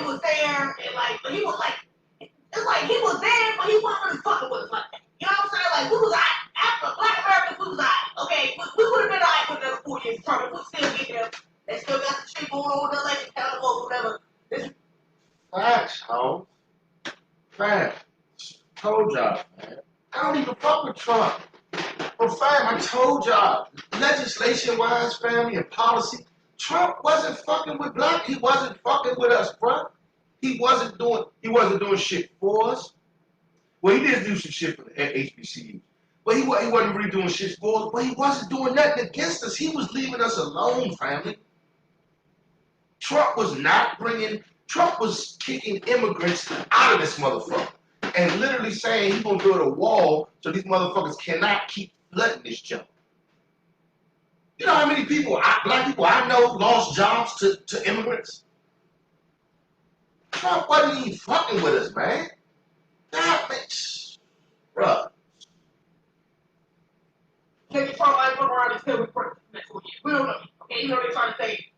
everybody was there, and like, but he was like, it's like he was there, but he wasn't really fucking with us like that. You know what I'm saying? Like, we was alright. After Black Americans, we was alright. Okay, we would have been alright for another 4 years. Trump, if we still get them, they still got the shit going on with the election calendar or whatever. Facts, ho. Facts. Told y'all, man. I don't even fuck with Trump. But fam, I told y'all, legislation-wise, family, and policy, Trump wasn't fucking with black. He wasn't fucking with us, bro. He wasn't doing shit for us. Well, he did do some shit for the HBCUs. But he wasn't really doing shit for us. But he wasn't doing nothing against us. He was leaving us alone, family. Trump was kicking immigrants out of this motherfucker. And literally saying he's gonna build a wall so these motherfuckers cannot keep flooding this junk. You know how many people, black people I know, lost jobs to immigrants? Trump wasn't even fucking with us, man. That makes, bruh. Nigga Trump might fuck around and still be president next 4 years. We don't know. Okay, you know they're trying to say.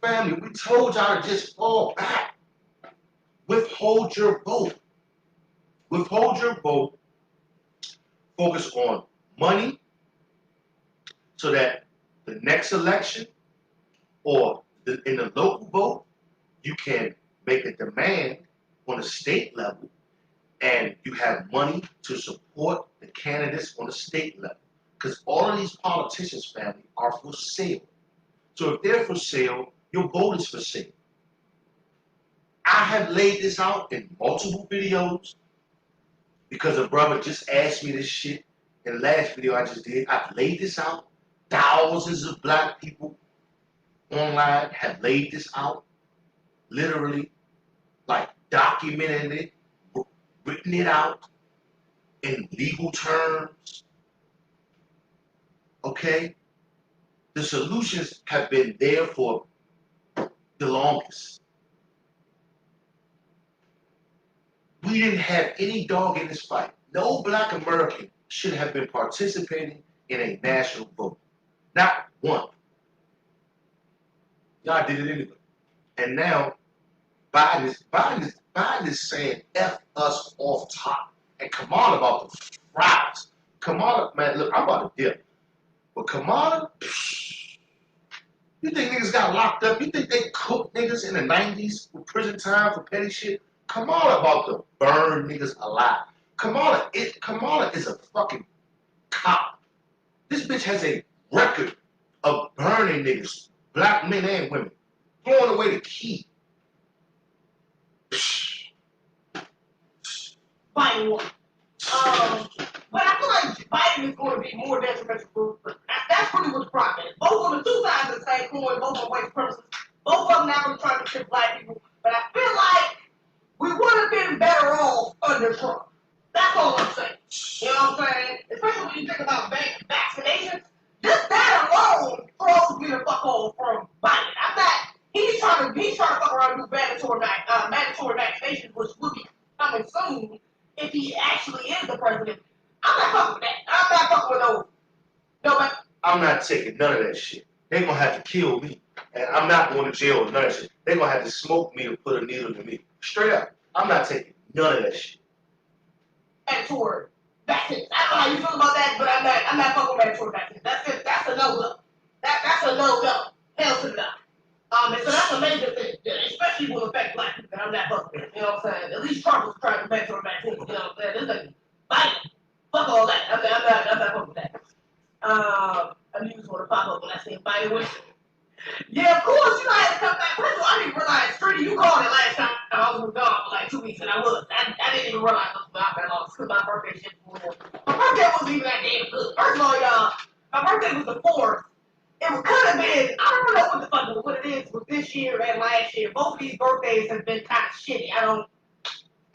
Family, we told y'all to just fall back. Withhold your vote. Withhold your vote. Focus on money so that the next election or in the local vote, you can make a demand on a state level and you have money to support the candidates on the state level. Because all of these politicians, family, are for sale. So if they're for sale, your vote is for sale. I have laid this out in multiple videos because a brother just asked me this shit in the last video I just did. I've laid this out. Thousands of black people online have laid this out. Literally, like documented it, written it out in legal terms. Okay? The solutions have been there for the longest. We didn't have any dog in this fight. No black American should have been participating in a national vote. Not one. Y'all did it anyway. And now Biden is saying F us off top. And Kamala about to fries. Kamala, man, look, I'm about to dip. But Kamala, you think niggas got locked up? You think they cooked niggas in the 90s with prison time for petty shit? Kamala about to burn niggas alive. Kamala is a fucking cop. This bitch has a record of burning niggas, black men and women, throwing away the key. Biden won. But I feel like Biden is going to be more detrimental. That's really what the problem is. Both on the two sides of the same coin, both on white supremacists. Both of them now really trying to shift black people. But I feel like we would have been better off under Trump. That's all I'm saying. You know what I'm saying? Especially when you think about vaccinations. Just that alone throws me the fuck off from Biden. I'm not. He's trying to fuck around and do mandatory vaccinations, which will be coming soon if he actually is the president. I'm not fucking with that. I'm not fucking with those. No, but I'm not taking none of that shit. They're gonna have to kill me. And I'm not going to jail with none of that shit. They're gonna have to smoke me to put a needle in me. Straight up. I'm not taking none of that shit. Mandatory vaccines. I don't know how you feel about that, but I'm not fucking with mandatory vaccines. That's a no-go. That's a no-go. Hell to the no. And so that's a major thing, especially will affect black people that I'm not fucking with. You know what I'm saying? At least Trump was trying to mandatory vaccines. You know what I'm saying? This is Biden. Fuck all that. I'm not fucking with that. I knew he was going to pop up when I seen Biden win. Yeah, of course, you know, I had to come back. First of all, I didn't realize, Streety, you called it last time I was gone for like 2 weeks, and I was. I didn't even realize I was about that long because my birthday shit was going on. My birthday wasn't even that damn good. First of all, y'all, my birthday was the 4th. It could have been, I don't know what the fuck what it is with this year and last year. Both of these birthdays have been kind of shitty. I don't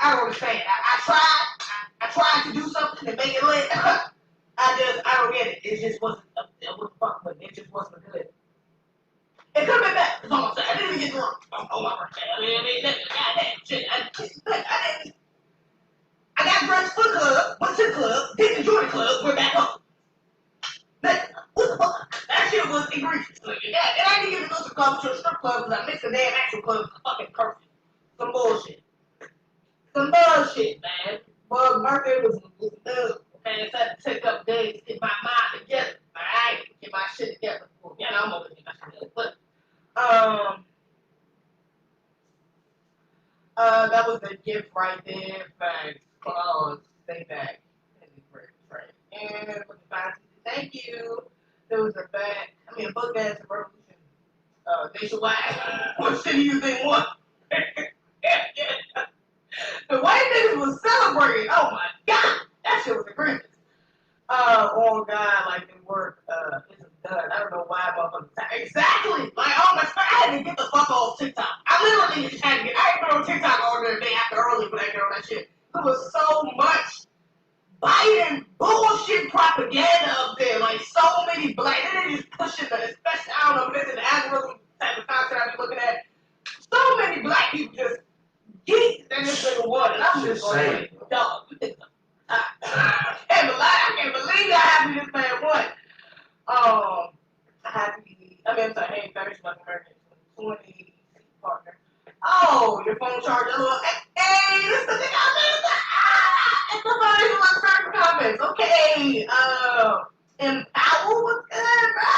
understand. I tried to do something to make it lit. I don't get it. It just wasn't, what the fuck, but it just wasn't good. It could have been better. That's all I'm saying. I didn't even get drunk on my birthday. I mean, goddamn shit. I got dressed for the club, went to the club, didn't enjoy the club, went back home. What the fuck? That's that shit was egregious. Like, yeah, and I didn't get to go to the club to a strip club because I missed the damn actual club because fucking curfew. Some bullshit. Some bullshit, man. Bug's birthday was good. Okay, so I had to take up days to get my mind together. Alright? Get my shit together. Well, yeah, I'm gonna get my shit together. But, that was the gift right there. Thanks. Oh, stay back. And with the fancy, thank you. There was a bag, a book as a revolution. Nationwide. What city you think won? The white niggas was celebrating. Oh my god, that shit was egregious. Oh god, like they work isn't done. I don't know why motherfuckers. Exactly. Like oh my, I had to get the fuck off TikTok. I literally just had to get. I ain't been on TikTok all day after early for that girl that shit. There was so much Biden bullshit propaganda up there. Like so many black. They just pushing the, especially I don't know if it's an algorithm type of content I be looking at. So many black people just geeks in this nigga one, and I'm just going, dog. I can't believe how happy this man won. Happy. I'm sorry. Hey, British Black American 20 partner. Oh, your phone charger. Hey, this is the thing I made. And somebody who wants certain comments. Okay. Empower was good, bro.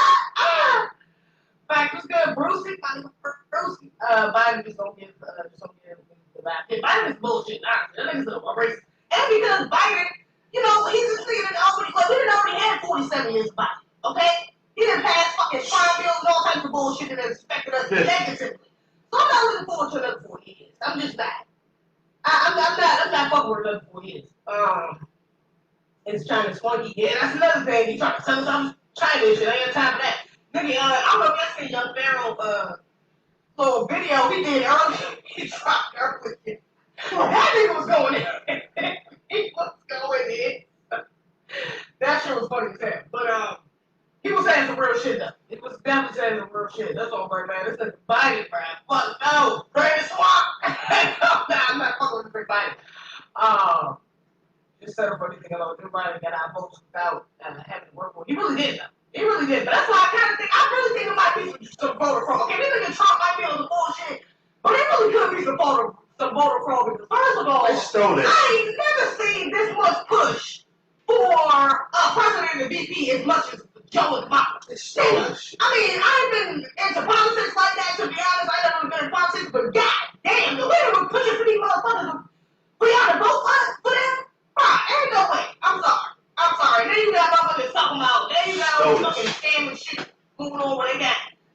Fact was good. Brucey. Brucey. Biden just don't give the back. Biden is bullshit. That nigga's a racist. And because Biden, you know, he's just thinking in Albany Club. He didn't already have 47 years of Biden. Okay? He didn't pass fucking crime bills and all types of bullshit that affected us negatively. So I'm not looking forward to another 4 years. I'm just not. I'm not fucking with another 4 years. It's China's funky. Yeah, that's another thing. He trying to tell us I'm China shit. I ain't got time for that. Nigga, I don't know if y'all seen Young Pharaoh, little video he did earlier. He dropped earlier. That nigga was going in. He was going in. That shit was funny as hell. But, he was saying some real shit, though. He was definitely saying some real shit. That's all right, man. This is Biden, bro. Fuck no. Drain the swamp. Nah, I'm not fucking with Big Biden. Just set up anything alone. Everybody got our votes without having to work for it. He really did, though. He really did. But that's why I really think it might be some voter fraud. Okay, this nigga Trump might be on the bullshit, but it really could be some voter fraud because first of all, I ain't never seen this much push for president and VP as much as Joe and Mama. I mean, I ain't been into politics like that, to be honest. I never been in politics, but god damn, the way they were pushing for these motherfuckers for y'all to vote for them, ain't no way. I'm sorry. Then you got motherfuckers talking about, then you got all fucking scam and shit moving on where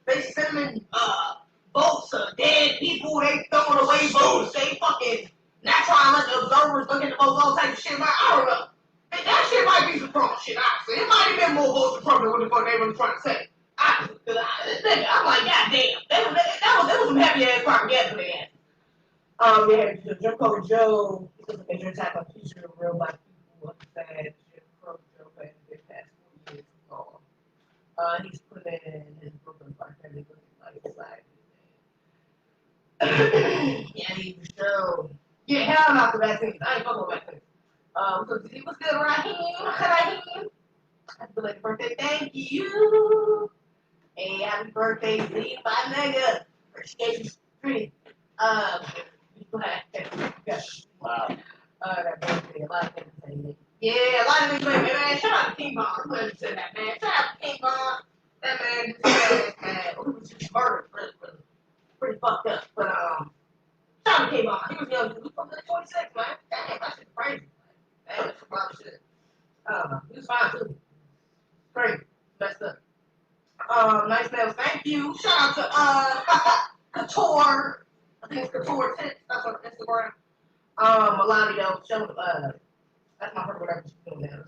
they sending votes to dead people, they throwing away votes, they fucking not trying to let the observers look at the votes, all type of shit. I don't know. That shit might be some Trump shit, honestly. It might have been more votes for Trump than what the fuck they were trying to say. Honestly, I'm like, god damn. That was some heavy ass propaganda for their ass. Yeah, Jim Crow Joe, he was a major attack on teachers of real black people. Understand Jim Crow Joe passed the past 4 years ago. He's put in his Brooklyn Park and he looking like his life. Yeah, he was Joe. Yeah, hell not the vaccines. I ain't fucking with vaccines. So he was good, Raheem. Happy belated birthday, thank you. Hey, happy birthday, Z, my nigga. Appreciate you, pretty. Wow. That birthday, a lot of things say it. Yeah, a lot of things say it, man. Shout out to King Von. I'm glad you said that, man. Shout out to King Von. That man just said, man, he was just murdered, pretty fucked up. But, shout out to King Von. He was young, he was fucking 26, man. Damn, that shit's crazy. Damn, that's a lot of shit. He was fine, too. Great. Messed up. Nice nails. Thank you. Shout out to Couture. I think it's Couture Tips. That's on Instagram. Melania, show that's my favorite whatever she's doing now.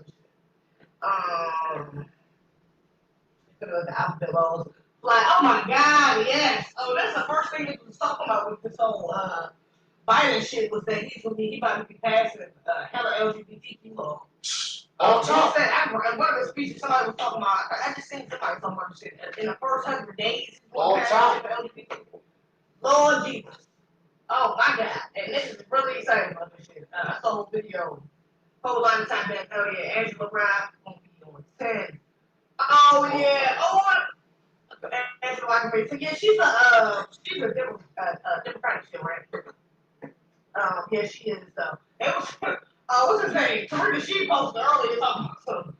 The outfit laws. Like, oh my god, yes. Oh, that's the first thing that we was talking about with this whole Biden shit was that he about to be passing hella LGBTQ law. All time. One of the speeches somebody was talking about, I just seen somebody talking about shit. In the first 100 days, all time. Lord Jesus. Oh my god. And this is really exciting about this shit. I saw a video, whole lot of time back earlier. Angela Brown gonna be on 10. Oh yeah. Oh, Angela Black Amerikkkan. Yeah, she's a Democratic shit, right? Yeah, she is. It was what's his name? Tarina, she posted earlier talking about some.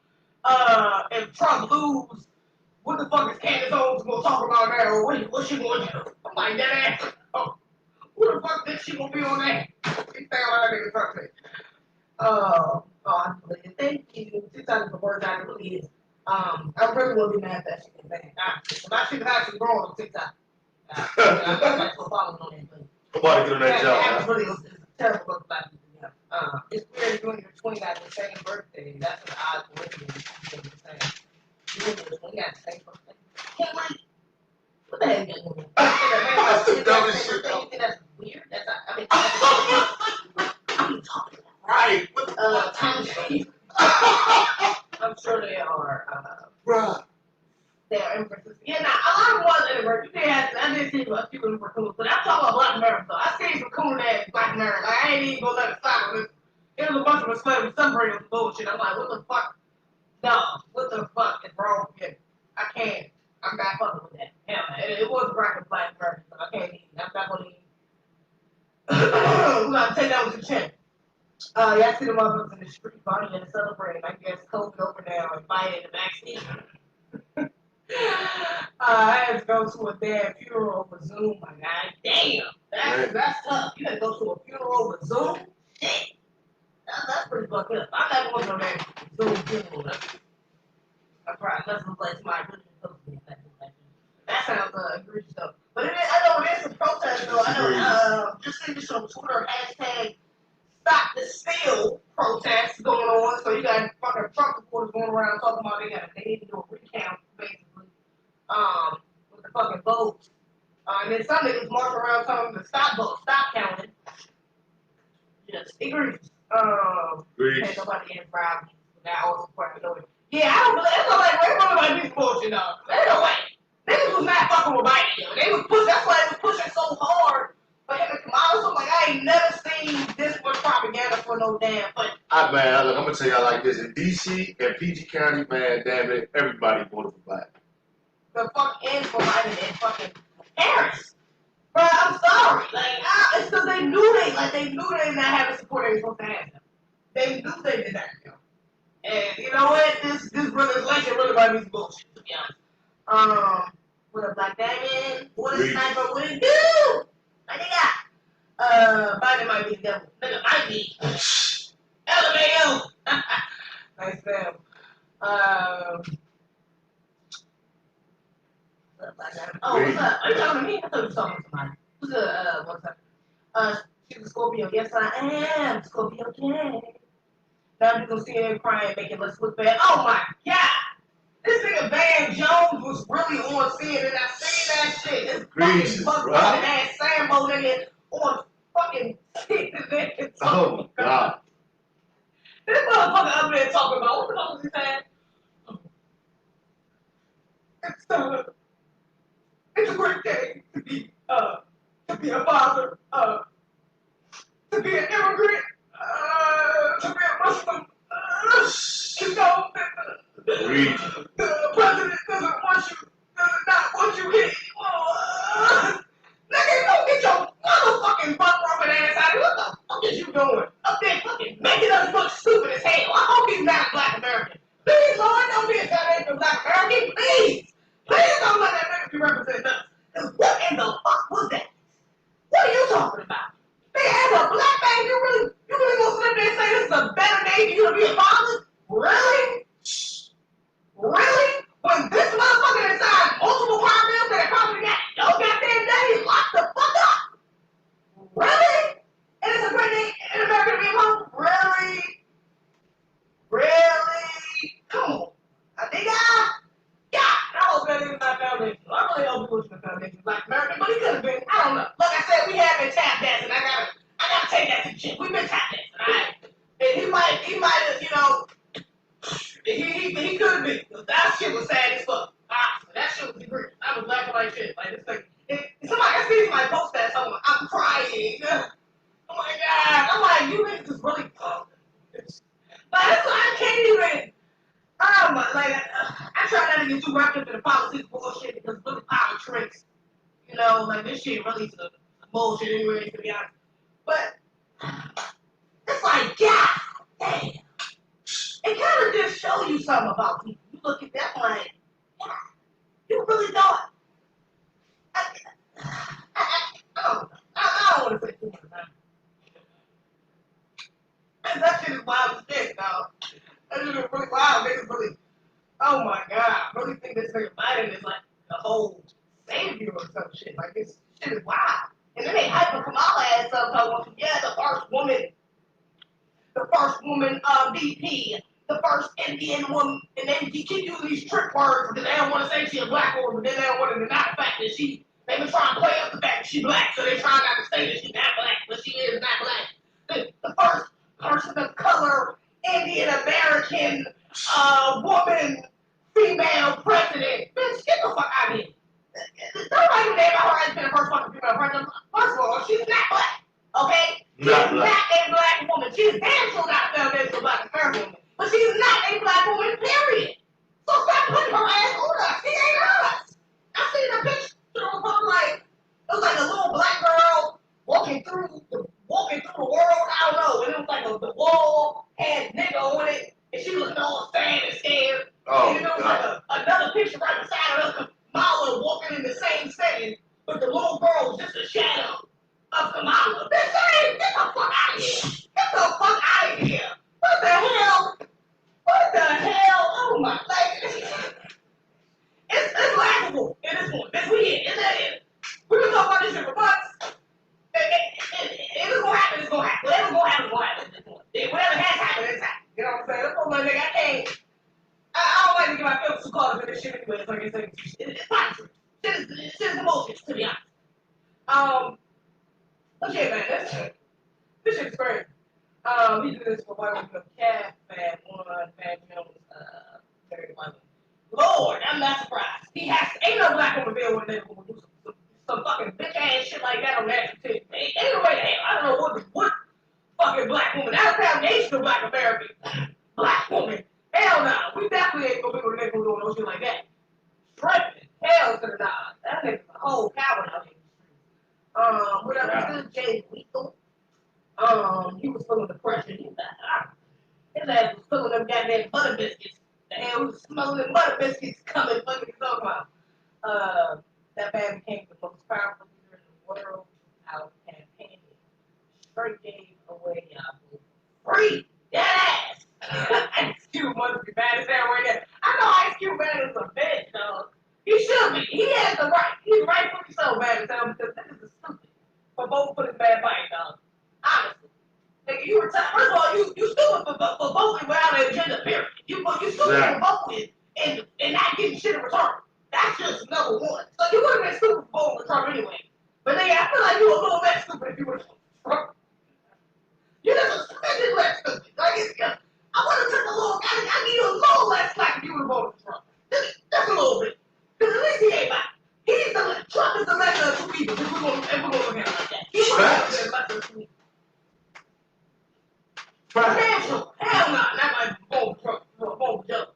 If Trump lose, what the fuck is Candace Owens gonna talk about there, or what she gonna do? I'm like, that ass. Oh, who the fuck think she gonna be on that? She found out that nigga something. I believe it. Thank you. 6 times the word that it really is. I really will be mad at that shit, man. My shit is actually growing on TikTok. I'm like so following on that, but. I'm about to get on that job. That really is a terrible book about it. It's weird doing your 20 got the same birthday. That's an odd coincidence. You got the same birthday. Can't wait. What the hell you got going on? That's the dumbest shit. You think that's weird? That's not, I mean, what are you talking about? Right. I'm sure they are. Bruh. They are inconsistent. Yeah, now, a lot of was inverted. I didn't see a few of them were cool, but I'm talking about Black America. So I seen some cool ass Black America. Like, I ain't even gonna let it stop with this. It was a bunch of us celebrating some bullshit. I'm like, what the fuck? No, what the fuck is wrong with you? I can't. I'm not fucking with that. Hell, it was right with Black America, so I can't even. I'm not gonna even. We're gonna take that with the chin. Y'all see the motherfuckers in the street partying and celebrating. I guess COVID over now and fighting the vaccine. I had to go to a damn funeral over Zoom. My God, damn, that's tough. You had to go to a funeral over Zoom. Shit, that's pretty fucked up. I'm not going to no damn Zoom funeral. I probably that's the place my really supposed to be. That sounds egregious though. But I know it is a protest though. I know just see this on Twitter hashtag Stop the Steal protest going on. So you got fucking Trump supporters going around talking about they need to do a recount basically. With the fucking votes. And then some niggas marching around telling them to stop vote, stop counting. Yes, egregious. Can't nobody get involved with that all support it. Yeah, I don't believe it's like everybody like this bullshit though. There's no way. Niggas was not fucking with Biden, yo. They was pushing, that's why they was pushing so hard for him to come out. So I'm like, I ain't never seen this much propaganda for no damn thing. Man, look, I'm gonna tell y'all like this. In DC and PG County, man, damn it, everybody voted for Biden. The fuck is for Biden and fucking Harris. Bro, I'm sorry. Like, it's because they knew they knew they did not have the support they were supposed to have. They knew they did not, yo. And you know what? This brother's election really might be some bullshit, to be honest. What a Black Diamond, what a sniper, what it do? I think Biden might be the devil. Nigga might be. LMAO. Nice fam. Oh, what's up? Are you talking to me? I thought you were talking to somebody. Who's what's up? She's a Scorpio. Yes, I am. Scorpio King. Now you can see him crying, making us look bad. Oh my God! This nigga Van Jones was really on CNN. I seen that shit. This fucking fucking ass Sambo nigga on fucking CNN. Oh God! This motherfucker up there talking about what the fuck was he saying? It's a great day to be a father, to be an immigrant, to be a Muslim, you know, the president doesn't want you, does not want you here anymore. Nigga, don't get your motherfucking butt rubbing ass out of here. What the fuck is you doing? Up there fucking making us look stupid as hell. I hope he's not a Black American. Please, Lord, don't be a goddamn Black American, please. Please don't let that nigga be representing us. Cause what in the fuck was that? What are you talking about? Nigga, as a black man, you really gonna sit there and say this is a better day for you to be a father? Really? Really? When this motherfucker inside multiple crime bills that probably got no goddamn daddy locked the fuck up? Really? And it's a great day in America to be a mom? Really? Really? Come on. I think I was better than my foundation. I really don't push the foundation Black American, but he could have been. I don't know. Like I said, we have been tap dancing. I gotta take that to shit. We've been tap dancing, alright? And he might have, you know, he could have been. That shit was sad as fuck. That shit was great. That was black and white shit. Like this thing. I see somebody post that somewhere. I'm crying. Oh my God. I'm like, you niggas is really like, I can't even. I try not to get too wrapped up in the politics bullshit because it's really politics. You know, like this shit really is a bullshit anyway, to be honest. But it's like, God damn. It kind of just show you something about people. You look at that like, yeah, you really thought. I don't want to say too much, man. That shit is wild as shit, dog. That shit is really wild. Niggas really, oh my God, I really think this nigga Biden is like the whole savior or some shit. Like, this shit is wild. And then they hyper Kamala ass up, talking, yeah, the first woman VP, the first Indian woman, and then you keep using these trick words because they don't want to say she's a black woman, but then they don't want to deny the fact that they've been trying to play up the fact that she's black, so they're trying not to say that she's not black, but she is not black. The first person of color, Indian American, woman, female president. Bitch, get the fuck out of here. Nobody even name her as being the first fucking female president. First of all, she's not black. Okay? She's not a black woman. She's damn sure not a foundational black American woman. But she's not a black woman, period. So stop putting her ass on us. She ain't us. I seen a picture of her like, it was like a little black girl walking through the world. I don't know. And it was like the wall had nigga on it. And she was all sad and scared. Oh, and there was like another picture right beside her. Kamala walking in the same setting, but the little girl was just a shadow of Kamala. Bitch, get the fuck out of here. Get the fuck out of here. What the hell? What the hell? Oh my, like, it's laughable in this one. This weird. We've been talking about this shit for months. If it's gonna happen, it's gonna happen. Whatever's gonna happen, it's gonna happen. Whatever has happened, it's happened. You know what I'm saying? That's what my nigga, I don't like to get my feelings too caught up in this shit anyway. It's like it's not true. Shit is emotions, to be honest. But yeah, man, this shit's crazy. We do this for white women, Cat, Fat One, Fat Jones, Terry White. Lord, I'm not surprised. Ain't no black woman bill when they will do some fucking bitch ass shit like that on national TV. Ain't no way the hell. I don't know what fucking black woman. That's a foundational black American black woman. Hell no. We definitely ain't gonna be able to doing no shit like that. Tripping. Hell to the nah. That nigga's a whole coward out here. What else? Jay Lethal. He was feeling depression. His ass was feeling them goddamn butter biscuits. The hell, he was smelling them butter biscuits coming. Fucking talking about. That man became the most powerful leader in the world without campaigning. Straight gave away Yahoo. Free! Dead ass! Ice Cube must be bad as hell right there. I know Ice Cube man is a bitch, dog. He should be. He has the right. He's rightfully so bad as hell because niggas is stupid for voting for this bad fight, dog. Honestly. Nigga, you were first of all, you stupid for voting without an agenda, period. You stupid for voting and not getting shit in return. That's just number one. So you would have been stupid for voting for Trump anyway. But nigga, I feel like you were a little less stupid if you would have voted for Trump. You're just a smidgen less stupid. Like, I would have took a little, I need a little less slack if you would have voted for Trump. Just a little bit. Because at least he ain't black. Trump is the lesser of two evils if we're going to look at it like that. He's the lesser of two evils. Hell no, not my vote for Joe.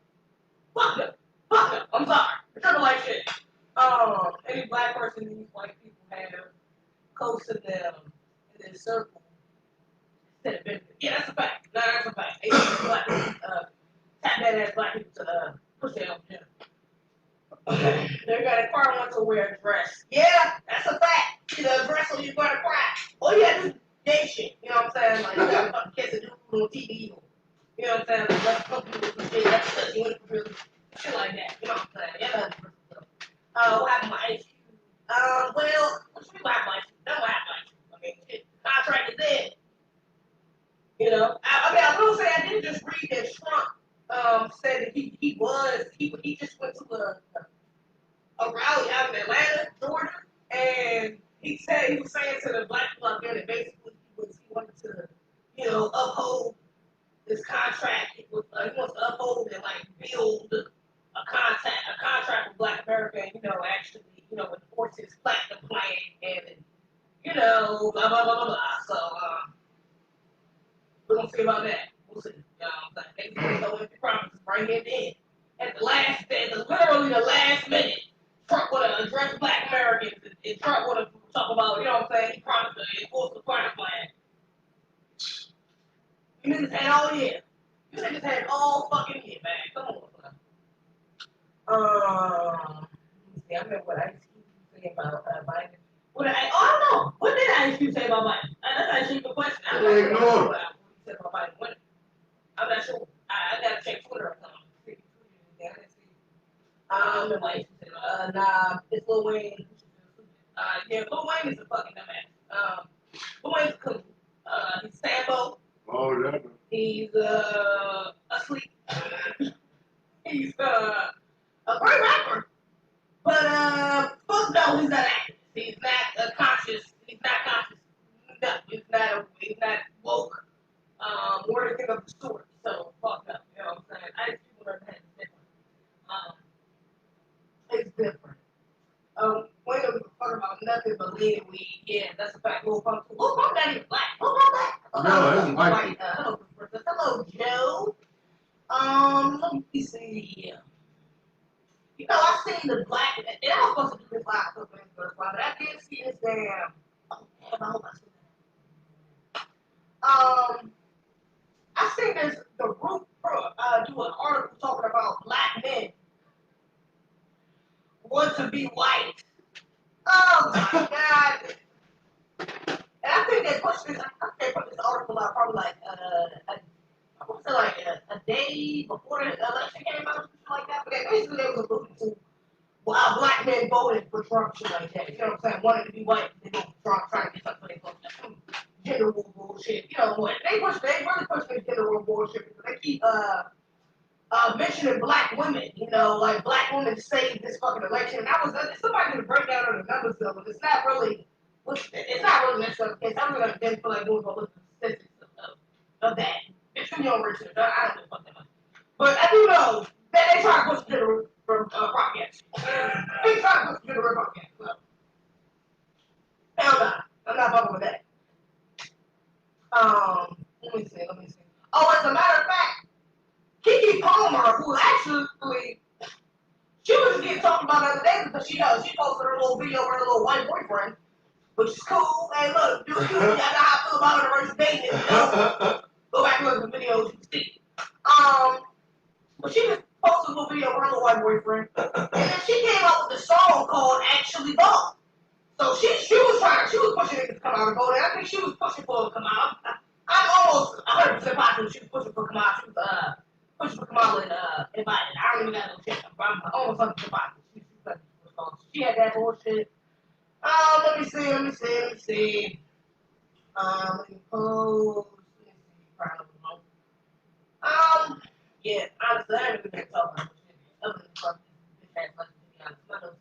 Fuck them. I'm sorry. Trump like shit. Any black person these white people have close to them in their circle instead of benefit. Yeah, that's a fact. No, that's a fact. They use black tap that ass black people to push their own agenda. They're gonna require one to wear a dress. Yeah, that's a fact. Either a dress or you're gonna cry. All you gotta do is gay shit. You know what I'm saying? Like, you gotta fucking kiss a dude on TV. You know what I'm saying? Like, let's fuck you with some shit. That's because you want to really shit like that. You know what I'm saying? Yeah, that's what happened with Ice Cube? Well, what you mean what happened with Ice Cube? That's what happened with Ice Cube. I mean, shit, the contract is dead. You know? I will say I did just read that Trump said that he just went to a rally out in Atlanta, Georgia, and he was saying to the black people out there that basically he wanted to, you know, uphold this contract. He wants to uphold and like build a contract with Black America, and, you know, actually, you know, enforce his platinum plan and, you know, blah blah blah blah blah. So we're gonna see about that. We'll see. Thanks for those empty promises right here then. literally the last minute, Trump would have addressed black Americans, and Trump would have talked about, you know what I'm saying, he promised to enforce the crime plan. You niggas had all year. You niggas had all fucking year, man. Come on, son. Let me see, I remember what I used to say about Biden. I don't know. What did I used to say about Biden? That's actually a good question. I don't know what I said about Biden winning. I'm not sure. I gotta check Twitter or something. Nobody used to say nah, it's Lil Wayne. Yeah, Lil Wayne is a fucking dumbass. Lil Wayne's a cool. He's Sambo. Oh, yeah. He's asleep. He's a great rapper. But fuck no, he's not active. He's not conscious. He's not conscious. No, he's not woke. Or anything of the sort. So fuck no. You know what I'm saying? I just people that it's different. It's different. Wait a minute, talking about nothing but lean weed. Yeah, that's a fact. Lil Pump not even black. Lil Pump black. No, he's white. Hello, Joe. Let me see. You know, I seen the black, and I was supposed to do this live, but I did see this damn. Oh, damn, I hope I see that. I seen this, the group do an article talking about black men want to be white. Oh my God. And I think they pushed this, I think they put this article out probably like, I want to say like a day before the election came out or something like that, but basically they was alluding to black men voted for Trump, shit like that. You know what I'm saying? Wanted to be white, they voted for Trump, trying to get something for their folks. Gender war bullshit. You know, they really push this gender war bullshit because they keep mentioning black women. You know, like black women saved this fucking election. And somebody can break down on the numbers though, but it's not really necessarily the case. I really didn't feel like doing all the statistics of that. It's too young research. I don't know fucking much. But I do know that they try to push gender broadcast. They try to push gender broadcast. So, hell no. I'm not fucking with that. Let me see. Oh, as a matter of fact, Keke Palmer, who actually, she was getting talked about the other day because she posted her little video of her little white boyfriend, which is cool. Hey, look, y'all know how I feel about her the dating. You know? Go back and look at the videos, you can see. But she just posted a little video of her little white boyfriend, and then she came out with a song called "Actually Vote." So she was pushing it to come out and vote. And I think she was pushing for it to come out. I'm almost 100% positive she was pushing for Kamala. She was pushing for Kamala and Biden. I don't even got no shit. I'm almost 100% positive. She had that bullshit. Let me see. Let me pose. Yeah, honestly, I haven't been talking about shit other than fucking this ass much, to be honest. My nose is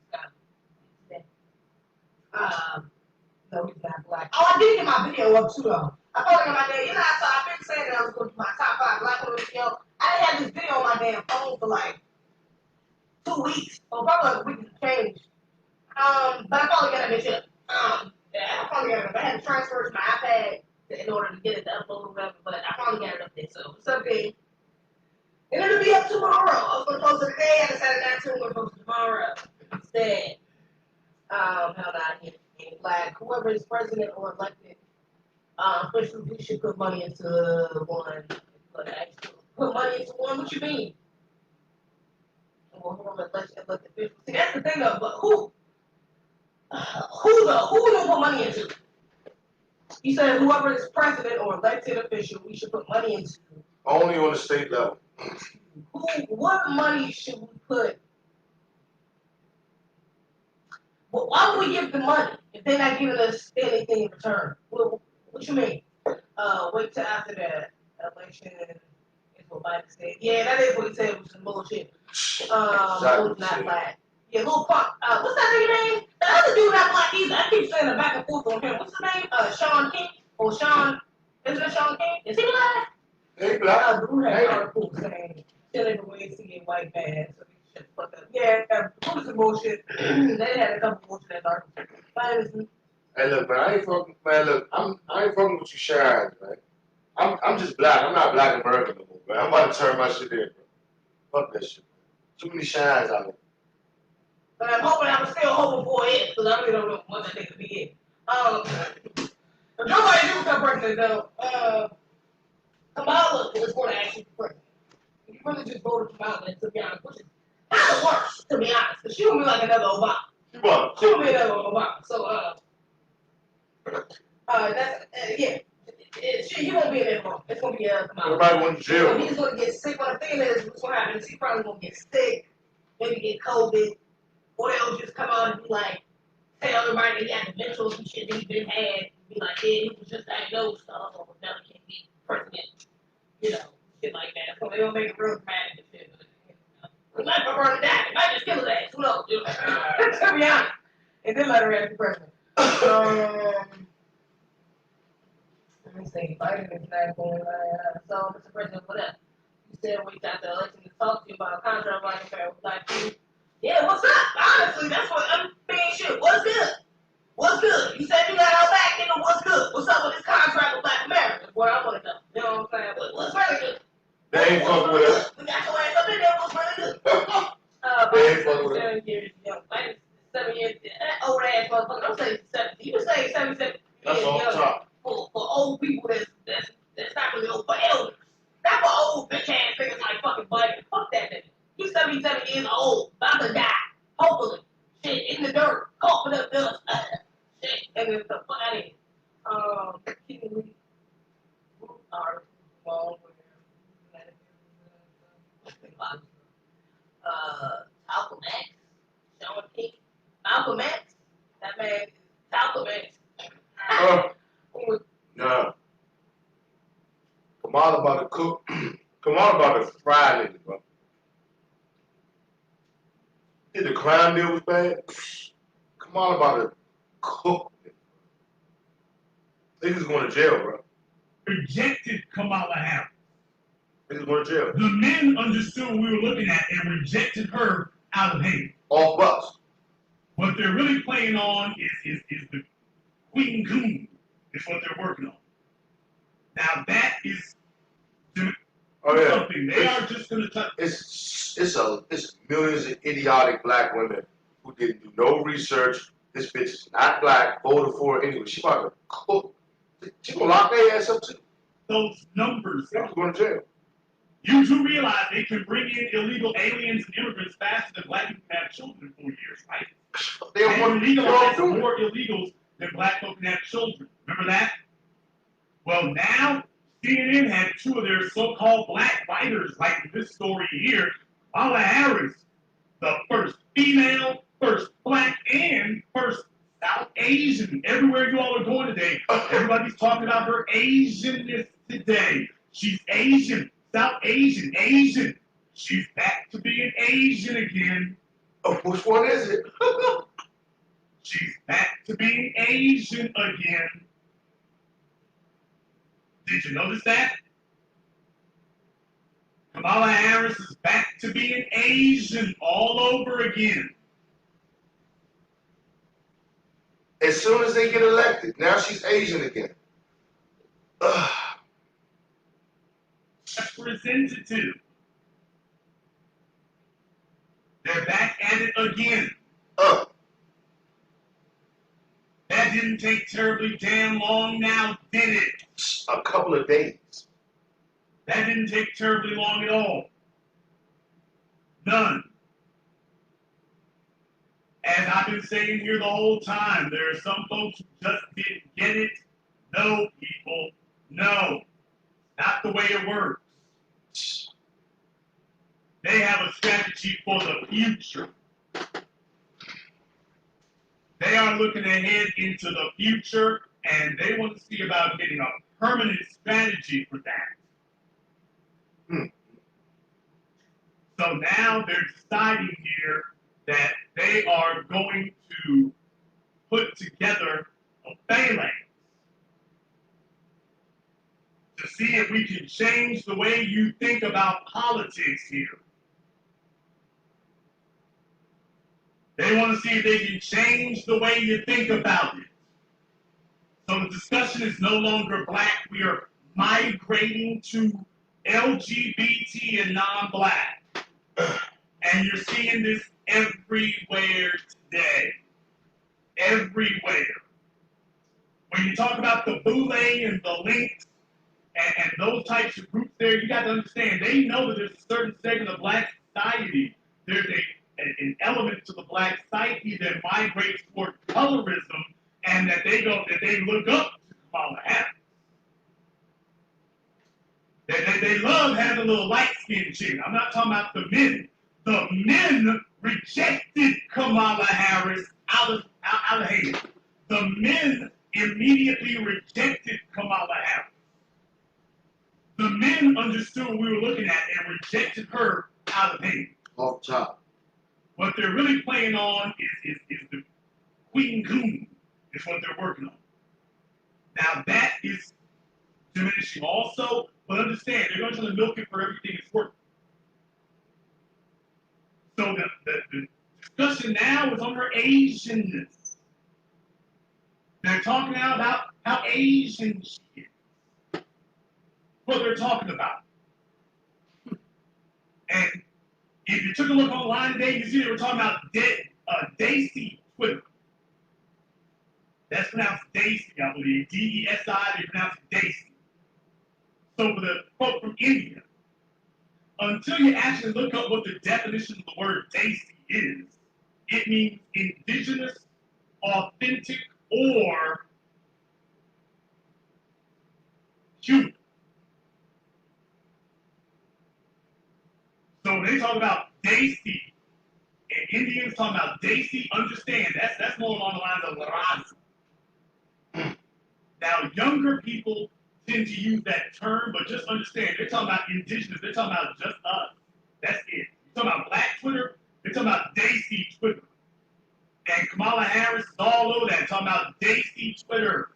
no, he's not black. Oh, I did get my video up too, though. I thought got my damn. You know, I've been saying that I was going to do my top 5 black women video. I didn't have this video on my damn phone for like 2 weeks, or probably like a week to change. But I probably got it up. Yeah, I probably got it up. I had to transfer it to my iPad in order to get it to upload or whatever, but I probably got it up there. So it's up there. And it'll be up tomorrow. I was going to post it today. I decided not to. I'm going to post it tomorrow instead. How did I get black? Whoever is president or elected, officially we should put money into one. Put money into one. What you mean? Well, whoever elected official. See, that's the thing though. But who we gonna put money into? You said whoever is president or elected official, we should put money into. Only on the state level. What money should we put? Well, why would we give them money if they're not giving us anything in return? What you mean? Wait till after the election is what Biden said. Yeah, that is what he said, which is bullshit. Exactly. Not black. Yeah, Lil Pump. What's that nigga name? The other dude not black either. I keep saying the back and forth on him. What's his name? Sean King? Or Sean? Is it Sean King? Is he black? Hey, black. Dude had an article saying, killing the ways to get white man. So they shut the fuck up. Yeah, some bullshit. They had a couple bullshit articles. Hey, look, man, I ain't fucking, man, look, I ain't fucking with you shine, man. I'm just black. I'm not black American no more, man. I'm about to turn my shit in, bro. Fuck that shit. Too many shines out there. But I'm hoping I'm still hoping for it, because I really don't know what that nigga be in. But nobody knew her president, though. Kamala is going to actually be president. You really just voted Kamala, to be honest, which is kind of worse, to be honest, because she will be like another Obama. She will be another Obama. So, yeah. He won't be in there long. It's going to be Kamala. Everybody went to jail. He's going to get sick. What the thing is, what's going to happen is he's probably going to get sick, maybe get COVID, or they'll just come out and be like, tell everybody that he had the mental and shit that he been had, be like, yeah, he was just diagnosed, or now he can't be president, shit like that. So they don't make it real dramatic and shit. He might prefer to die. He might just kill his ass. Who knows? To be honest. And then let her ass be president. Let me see. Biden is not going so, Mr. President, what up? You said wait after the election to talk to you about a contract like affair with Black people. Yeah, what's up? Honestly, that's what I'm saying. Shit, what's good? What's good? You said you got our back, nigga. What's good? What's up with this contract with Black America? What I want to know. You know what I'm saying? What's really good? They ain't fucking with us. We got your ass up in there. What's really good? They ain't fucking with us. 7 years, 7 years. Old ass motherfucker. Don't say 70. You can say 77. That's on top. For old people that's not really old, for elders. Not for old bitch ass niggas like fucking Buddy. Fuck that nigga. He's 77 years old, about to die. Hopefully. Shit, in the dirt, coughing up dust. Shit, and then the fuck out of here. Keeping me. Malcolm X, Sean King. Malcolm X? That man is Malcolm X. Nah. Kamala about to cook. Kamala about to fry niggas, bro. If the crime deal was bad, Kamala about to cook niggas. Niggas going to jail, bro. Rejected Kamala Harris. Niggas going to jail. The men understood what we were looking at and rejected her out of hate. Off bus. What they're really playing on is the Queen Coon is what they're working on. Now that is something. They are just going to touch. It's millions of idiotic black women who didn't do no research. This bitch is not black, voted for her anyway. She about to cook. She gonna lock their ass up too. Those numbers. They're going to jail. You do realize they can bring in illegal aliens and immigrants faster than black people can have children in 4 years, right? They want to legalize more illegals than black folk can have children. Remember that? Well, now CNN had two of their so-called black writers writing this story here. Kamala Harris, the first female, first black, and first South Asian. Everywhere you all are going today, everybody's talking about her Asianness today. She's Asian, South Asian, Asian. She's back to being Asian again. Oh, which one is it? She's back to being Asian again. Did you notice that? Kamala Harris is back to being Asian all over again. As soon as they get elected, now she's Asian again. Ugh. Representative. They're back at it again. That didn't take terribly damn long now, did it? A couple of days. That didn't take terribly long at all. None. As I've been saying here the whole time, there are some folks who just didn't get it. No, people, no. Not the way it works. They have a strategy for the future. They are looking ahead into the future, and they want to see about getting a permanent strategy for that. So now they're deciding here that they are going to put together a phalanx to see if we can change the way you think about politics here. They want to see if they can change the way you think about it. So the discussion is no longer black. We are migrating to LGBT and non-black. And you're seeing this everywhere today. Everywhere. When you talk about the boule and the links and those types of groups there, you got to understand, they know that there's a certain segment of black society, there's an element to the black psyche that migrates toward colorism, and that they look up to Kamala Harris. They love having a little light-skinned chick. I'm not talking about the men. The men rejected Kamala Harris out of hand. The men immediately rejected Kamala Harris. The men understood what we were looking at and rejected her out of hand. Off top. What they're really playing on is the Queen Coon is what they're working on. Now that is diminishing also, but understand, they're going to milk it for everything it's worth. So the discussion now is on her Asianness. They're talking now about how Asian she is. What they're talking about. And if you took a look online today, you see they were talking about Daisy Twitter. That's pronounced Daisy, I believe. D-E-S-I, they pronounce it Daisy. So for the folk from India, until you actually look up what the definition of the word Daisy is, it means indigenous, authentic, or human. So when they talk about Desi, and Indians talking about Desi, understand that's more along the lines of Raza. Now, younger people tend to use that term, but just understand, they're talking about indigenous, they're talking about just us. That's it. You're talking about black Twitter, they're talking about Desi Twitter. And Kamala Harris is all over that, talking about Desi Twitter.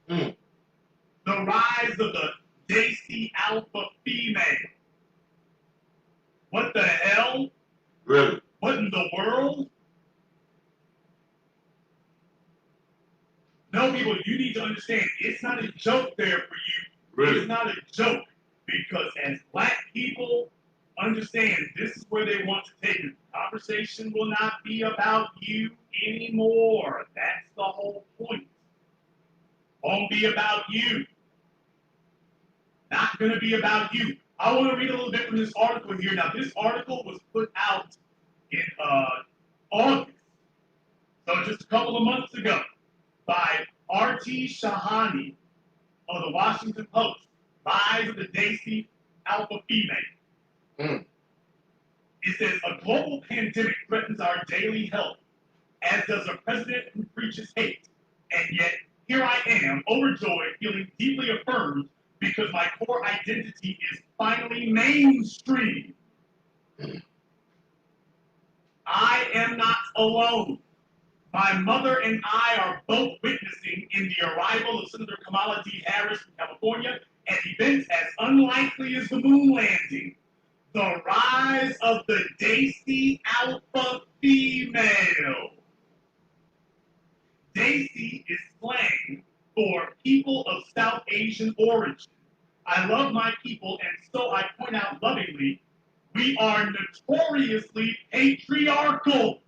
The rise of the Desi alpha female. What the hell? Really? What in the world? No, people, you need to understand, it's not a joke there for you. Really? It's not a joke. Because as black people, understand, this is where they want to take it. The conversation will not be about you anymore. That's the whole point. Won't be about you. Not going to be about you. I want to read a little bit from this article here. Now, this article was put out in August, so just a couple of months ago, by R.T. Shahani of the Washington Post. Rise of the Desi alpha female. It says, a global pandemic threatens our daily health, as does a president who preaches hate. And yet, here I am, overjoyed, feeling deeply affirmed, because my core identity is finally mainstream. I am not alone. My mother and I are both witnessing in the arrival of Senator Kamala D. Harris from California an event as unlikely as the moon landing. The rise of the Desi alpha female. Desi is slang for people of South Asian origin. I love my people, and so I point out lovingly, we are notoriously patriarchal.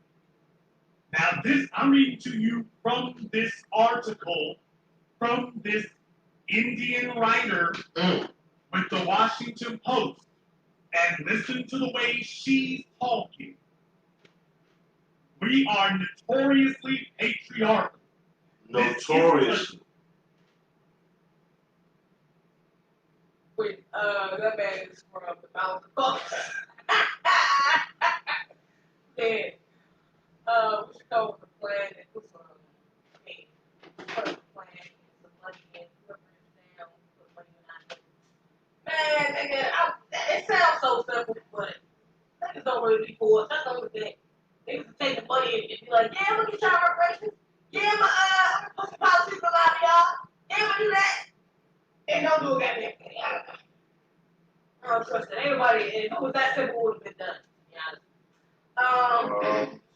Now this, I'm reading to you from this article, from this Indian writer with the Washington Post, and listen to the way she's talking. We are notoriously patriarchal. Notoriously. Wait, that man is from the Balance of Books. Then, we should go with the plan and put some, put a plan and some money in, put it down, put money in. Man, nigga, it sounds so simple, but niggas don't really be for it. That's the only thing. Niggas can take the money and be like, yeah, I'm gonna get y'all reparations. Yeah, I'm gonna put some policies on y'all. Yeah, I'm gonna do that. And don't do a goddamn thing. I don't trust it. Anybody, if it was that simple, it would have been done, to be honest.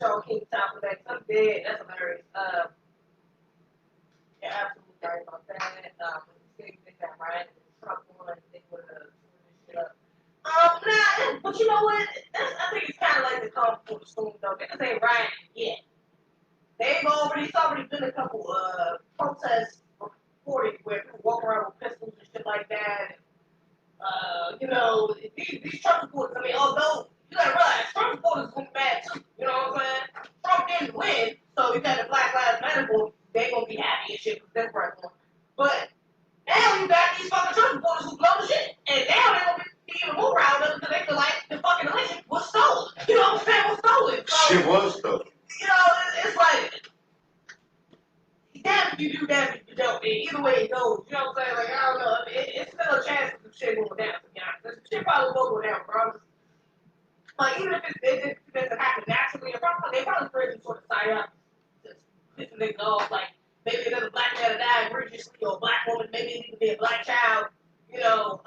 So King Top of that, I'm dead. That's hilarious. Yeah, absolutely right about that. The city did that right. Trump won, they would have torn this shit up. Nah, But you know what? I think it's kind of like the calm before the storm, though. Because they ain't rioting yet. It's already been a couple protests reported where people walk around with pistols and shit like that. You know, these Trump supporters, I mean, although you gotta realize Trump supporters went bad too. You know what I'm saying? Trump didn't win, so you got the Black Lives Matter board, they gonna be happy and shit because they're right one. But now you got these fucking Trump supporters who blow the shit, and now they're gonna be even more riled up because they feel like the fucking election was stolen. You know what I'm saying? Was stolen. So, Shit was stolen. you know, it's like, damn if you do, damn if you don't. And either way it goes, you know what I'm saying? Like, I don't know. I mean, it's still a chance of some shit going down, to be honest. Some shit probably will go down, bro. Like, even if it doesn't happen naturally, they probably create some sort of side up, just pissing niggas off. Like, maybe another black man that died egregiously, or a black woman, maybe it could be a black child, you know,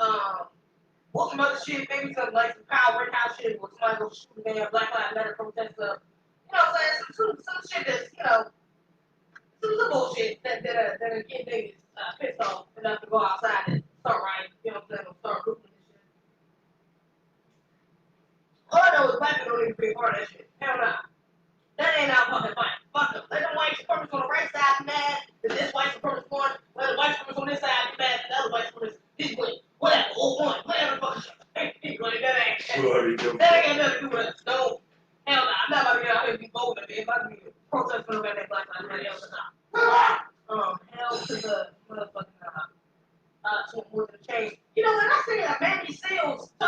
or some other shit, maybe some, like, some Kyle Rittenhouse shit, where somebody goes shoot a damn Black Lives Matter protest up. You know what I'm saying? Some shit that's, you know, some bullshit that get niggas pissed off enough to go outside and start writing, you know what I'm saying, or start looting and shit. All I know is black people don't need to be a part of that shit. Hell no. That ain't our fucking fight. Fuck them. Let them white supremacists on the right side be mad. If this white supremacist one, let the white supremacists on this side be mad. The other white supremacists this way. Whatever. Or one. Whatever the fuck shit. Like, that ain't got nothing to do with us. No. Hell no. I'm not about to get out here and be bold. If I can be protesting about that Black Lives Matter, hell no. Hell to the motherfucking to more than change. You know, when I see that Maggie Seals, I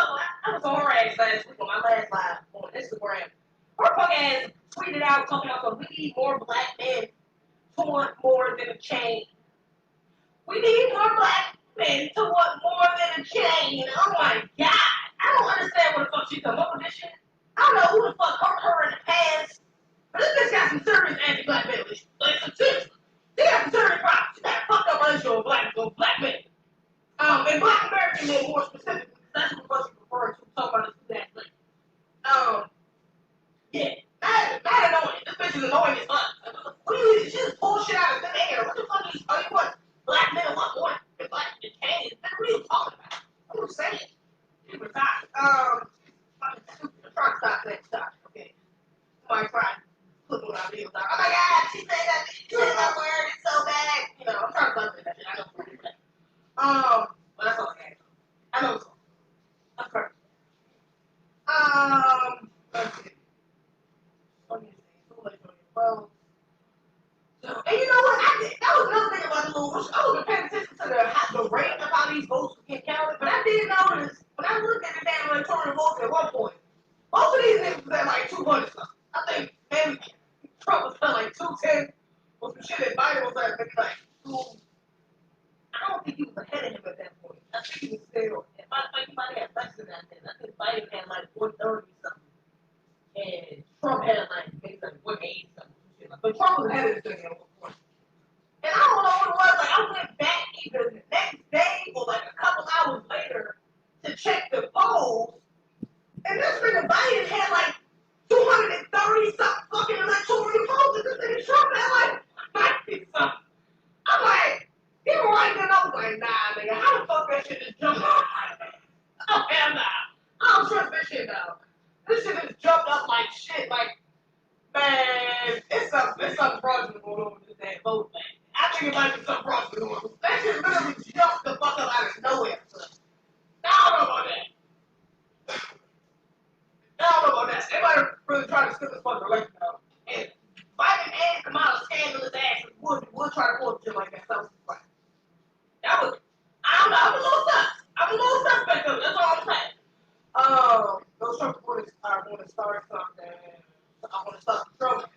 was on her ass last week on my last live on Instagram. Her fuck ass tweeted out talking about we need more black men to want more than a chain. We need more black men to want more than a chain. Oh my god. I don't understand what the fuck she come up with this shit. I don't know who the fuck hurt her in the past. But this bitch got some serious anti-black men issues. Like some serious. They got some serious problems. She got fucked up issue of black men. And Black American men more specifically, because that's what she's referring to, talking about this thing. Yeah, mad annoying. This bitch is annoying as fuck. What do you mean? She just pull shit out of thin air. What the fuck are you want? Black men want more than black men can. What are you talking about? I'm just saying. She retired. I'm trying to stop that stuff, okay? Somebody trying to put one out videos out. Oh my god, she said that word, it's so bad. You know, I'm trying to stop that shit. I know it's really bad. But that's okay. I know it's okay. That's perfect. Let's see. Let me see. Too late on your phone. So, and you know what? That was another thing about the little rush. I wasn't paying attention to the rate of how these votes were getting counted, but I did notice when I looked at the damn electoral votes at one point, most of these niggas was at like 200 something. I think maybe Trump was at like 210, or some shit that Biden was at maybe like 2. I don't think he was ahead of him at that point. I think he was still. He might have less than that then. I think Biden had like 130 something. And Trump had like maybe like 180 something. But Trump was ahead of the thing at one point. And I don't know what it was. Like I went back either the next day or like a couple hours later to check the polls. And this nigga Biden had like 230 something fucking electoral votes. And this nigga Trump had like 90 something. I'm like, people right then, I was like, nah, nigga, how the fuck that shit just jumped up like that? Oh, hell nah. I don't trust that shit, though. This shit just jumped up like shit, like, man, it's something fraudulent going on with this damn vote, man. I think it might be something fraudulent going on. That shit literally jumped the fuck up out of nowhere, son. I don't know about that. I don't know about that. They might have really tried to steal this fucking election, though. And Biden and Kamala scandalous asses would try to pull shit like that, so like, that was, I don't know, I'm a little suspect of it, that's all I'm saying. Those Trump supporters are going to start something. I want to start Trump.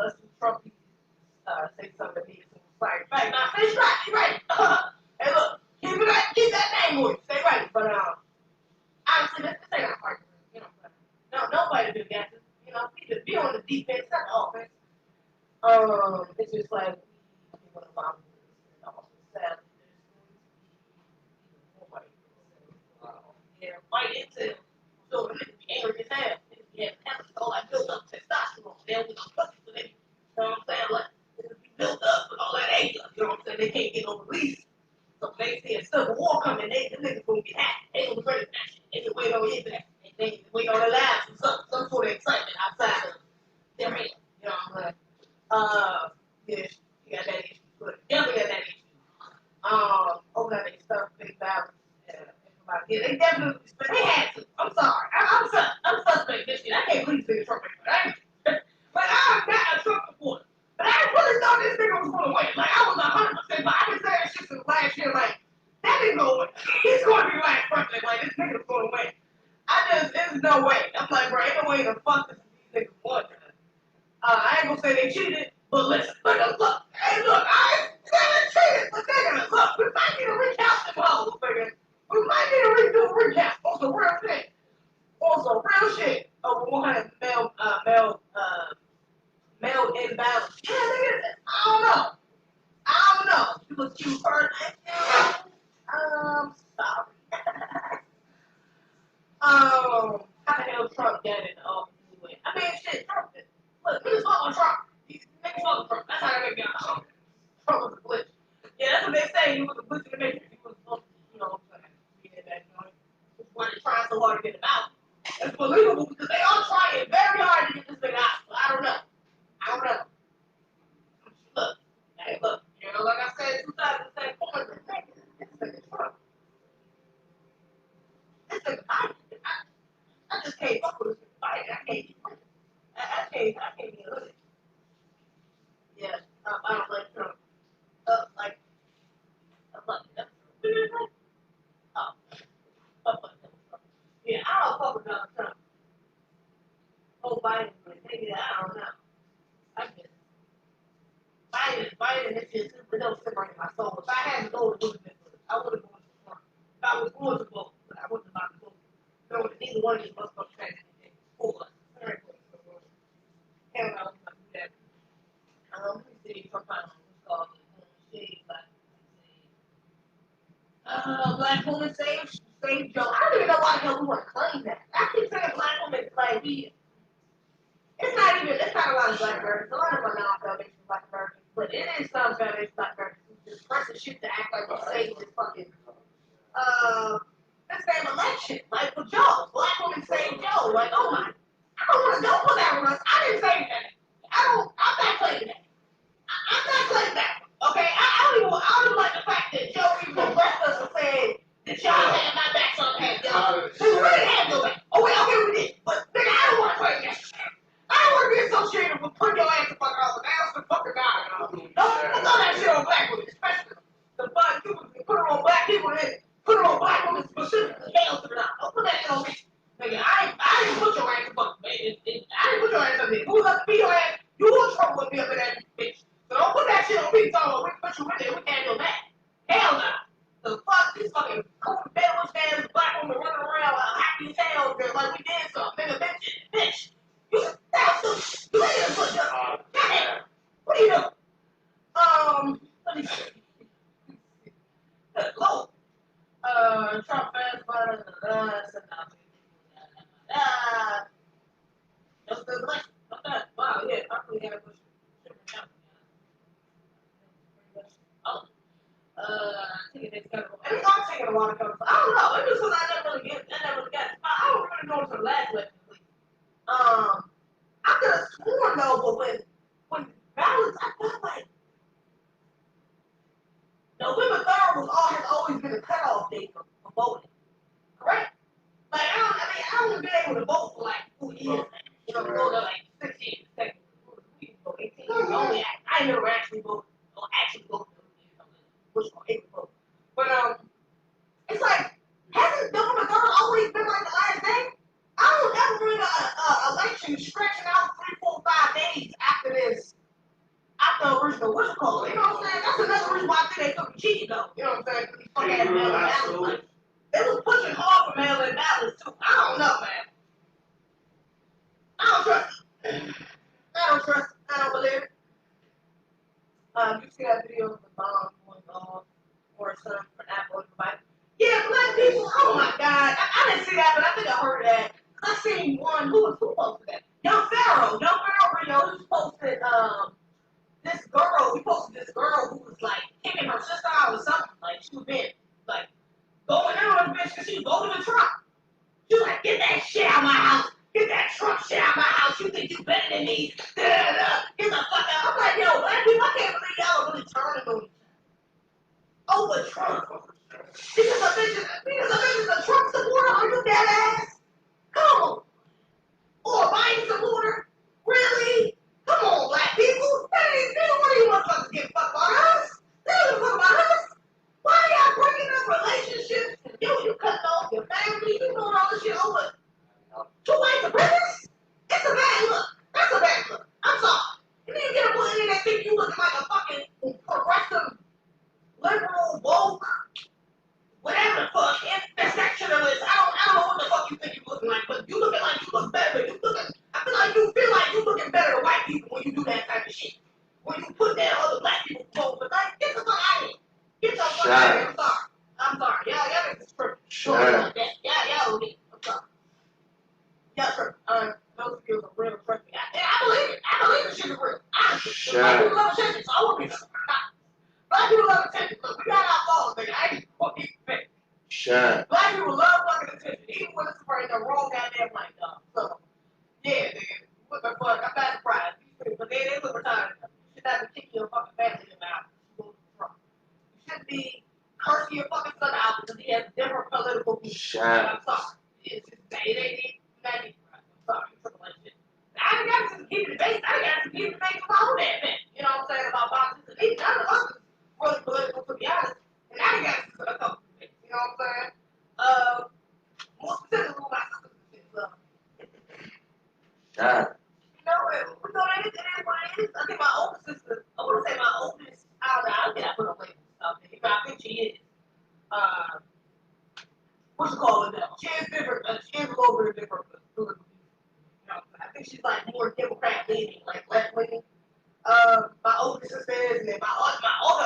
Let's do Trump say something that needs some fight. Right, now finish right, you right. Hey look, keep that name with you, stay right. But honestly, this ain't our fight. You know, no, nobody do that. You know, be on the defense, not the offense. It's just like we want to bomb sadly, yeah, fight into so the niggas be angry as hell. Niggas be having all that built up testosterone. They don't get no pussy, so they, you know what I'm saying? Like, niggas be built up with all that anger, you know what I'm saying? They can't get no release. So they see a civil war coming, the niggas gonna get happy. They gonna be ready for that shit. They can wait on anything. They can wait on their lives for some sort of excitement outside of their head. You know what I'm saying? Yeah, she got that issue. But definitely got that issue. Open up their stuff, big balance. Yeah, they definitely, they had to. I'm sorry. I'm suspect this shit. I can't believe this nigga Trump. But I'm not a Trump supporter. But I really thought this nigga was going to win. Like, I was 100%, but I've been saying shit since last year. Like, that nigga going to win. He's going to be like president. Like, this nigga's going to win. There's no way. I'm like, bro, ain't no way the fuck this these niggas won. I ain't gonna say they cheated, but listen, look, hey, look, I ain't saying they cheated, but nigga, look, we might need to recount them hoes, nigga. We might need to redo a recount on some real shit. On some real shit. Over 100 male inbound. Yeah, nigga, I don't know. You look cute first, sorry. How the hell Trump got in the office anyway? I mean, shit, Trump did. Look, niggas fuck with Trump. Niggas fuck with Trump. That's how they got Trump. Trump was a glitch. Yeah, that's what they say. He was a glitch in the matrix. He was supposed to, you know, yeah, that joint. That's why they're trying so hard to get him out. That's believable because they are trying very hard to get this thing out. So I don't know. Look, hey, look. You know, like I said, 2007 point. This nigga Trump. This nigga I just can't fuck with this fight. I can't be a hood. Yeah, I don't like Trump. Like, I'm like, that's oh, fuck with Trump. Yeah, I don't fuck with Donald Trump. Oh, Biden, maybe I don't know. I just, Biden, it's just super no simmering in my soul. If I had to go to vote, I would have gone to Trump. If I was going to vote, but I wasn't about to vote. No, neither one of these motherfuckers had anything for us. Hell no, I'm not do that. Let me see, sometimes it's called shade black woman save Joe. I don't even know why the hell we want to claim that. I keep saying black women like it's not a lot of black Americans. A lot of them are non-foundation black Americans, but it is some foundation black Americans who just press the shit to act like they saved this fucking this damn election. Like for Joe, black women save Joe. Like, oh my, I don't want to go for that one. I didn't say that. I'm not claiming that. I'm not claiming that. Okay, I don't even like the fact that Joe even addressed us and said that y'all had my back, so I had y'all. We really had your back. Oh, well, okay, we did. But nigga, I don't want to claim that. I don't want to be associated with putting your ass the fuck out. That's the fucking guy. Don't throw that shit on black women, especially the black people. Put it on black people and put it on black women specifically. Hell to the not. Don't put that shit on me. Nigga, I didn't put your ass in fuck, man. I didn't put your ass on me. Who's up to be your ass? You in trouble with me up in that bitch. So don't put that shit on me, so we put you in there, we can't do that. Hell no. The fuck, these fucking cool bedouin fans, black women running around happy as hell, like we did something. Nigga, bitch. You ain't gonna put your, goddamn. What are you doing? Let me see. Low. Trump fans, that's the election. Okay. Wow, yeah, I really had a question. Oh. Taking it together. And it's all taking a lot of time. I don't know. Maybe it's because I never really got. I don't really know until last election. I could have sworn though, but when ballots, I felt like November 3rd has always been a cutoff date for voting. Correct? Like I only been able to vote for like 2 years. You know, go to like 6 years. 18 years. I never actually voted or actually voted. Which one? April. But it's like hasn't November 3rd always been like the last day? I don't ever remember a election stretching out 3, 4, 5 days after this, after the original what's it called? You know what I'm saying? That's another reason why I think they could be cheating though. You know what I'm saying? These fucking ass mail-in ballots. Like, they was pushing hard for mail-in ballots too. I don't know, man. I don't trust it. I don't believe it. You see that video of the bomb going off or something for Apple and Mike? Yeah, black people. Oh my God, I didn't see that, but I think I heard that. I seen one. Who posted that? Young Pharaoh video. He posted this girl. He posted this girl who was like kicking her sister out or something. Like she was being like going in on the bitch because she voted for Trump. over Trump. Because a bitch is a Trump supporter. Are you dead ass? Come on. Or a Biden supporter? Really? Come on, black people. They don't want you motherfuckers to get fucked about us. They don't give a fuck about us. Why are y'all breaking up relationships? You cutting off your family. You doing all this shit over two white supremacists? It's a bad look. That's a bad look. I'm sorry. You need to get a bullet in that think you looking like a fucking progressive, liberal, woke, whatever the fuck, intersectionalist. I don't know what the fuck you think you looking like, but you looking like you look better. I feel like you looking better than white people when you do that type of shit. When you put that other black people forward, but like, get the fuck out of here. Get the fuck out of here. I'm sorry. Y'all make this tripping. Like that. Y'all OD. I'm sorry. Y'all tripping. Those skills are real tripping. I believe it. I believe the shit is real. Honestly. Black people love attention, so I won't be surprised. Black people love attention. Look, we got our faults, nigga. I ain't fucking fake. Black people love fucking attention, even when it's for the wrong goddamn way, dog. So, yeah, nigga. What the fuck? I'm not surprised. But they look retarded. You should not be kicking your fucking family out. You shouldn't be cursing your fucking son out because he has different political views. I'm sorry. It's just, it ain't not even right. I'm sorry. It's something like shit. I got to keep the debate. I got to keep the debate for my own damn thing. You know what I'm saying? About politics. And none of us is really political, to be honest. And I got to a couple of things. You know what I'm saying? More specifically with my sisters and shit. So. You know, it is what it is. I think my oldest sister, I want to say my oldest, I don't know, I think I put a label or something. But I think she is. What's it called now? She is different. She is a little bit different. You know, I think she's like more Democrat leaning, like left leaning. My older sister is, and then my